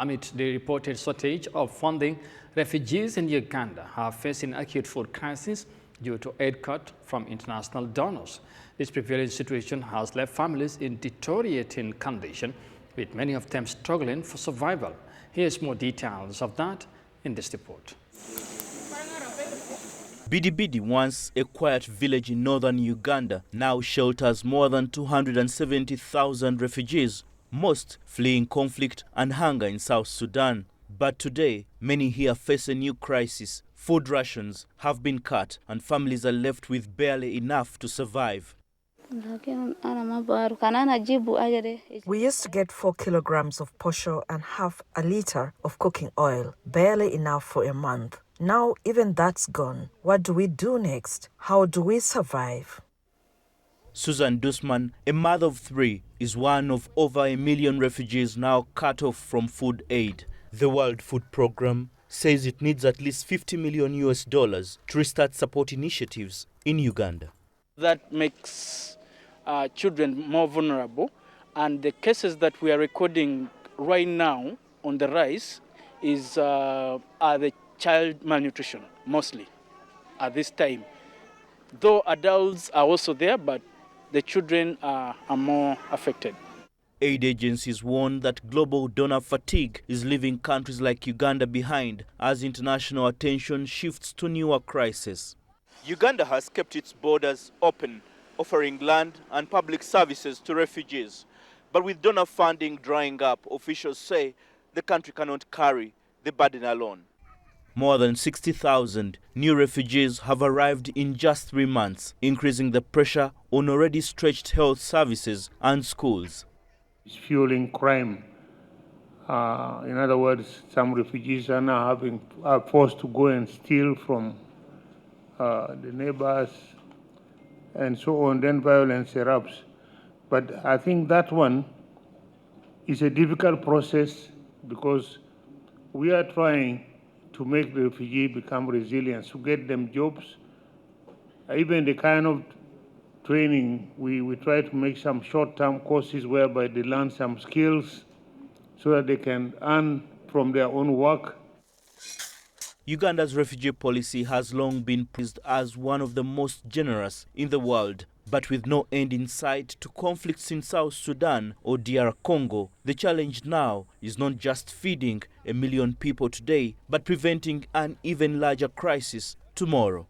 Amid the reported shortage of funding, refugees in Uganda are facing acute food crisis due to aid cut from international donors. This prevailing situation has left families in deteriorating condition, with many of them struggling for survival. Here's more details of that in this report. Bidi, once a quiet village in northern Uganda, now shelters more than 270,000 refugees, most fleeing conflict and hunger in South Sudan. But today, many here face a new crisis. Food rations have been cut and families are left with barely enough to survive. We used to get 4 kilograms of posho and half a liter of cooking oil, barely enough for a month. Now even that's gone. What do we do next? How do we survive? Susan Dusman, a mother of 3, is one of over 1 million refugees now cut off from food aid. The World Food Programme says it needs at least $50 million to restart support initiatives in Uganda. That makes children more vulnerable, and the cases that we are recording right now on the rise are the child malnutrition, mostly at this time. Though adults are also there, but the children are more affected. Aid agencies warn that global donor fatigue is leaving countries like Uganda behind as international attention shifts to newer crises. Uganda has kept its borders open, offering land and public services to refugees. But with donor funding drying up, officials say the country cannot carry the burden alone. More than 60,000 new refugees have arrived in just 3 months, increasing the pressure on already stretched health services and schools. It's fueling crime. In other words, some refugees are now are forced to go and steal from the neighbors and so on, then violence erupts. But I think that one is a difficult process because we are trying to make the refugee become resilient, to get them jobs. Even the kind of training, we try to make some short-term courses whereby they learn some skills so that they can earn from their own work. Uganda's refugee policy has long been praised as one of the most generous in the world. But with no end in sight to conflicts in South Sudan or DR Congo, the challenge now is not just feeding 1 million people today, but preventing an even larger crisis tomorrow.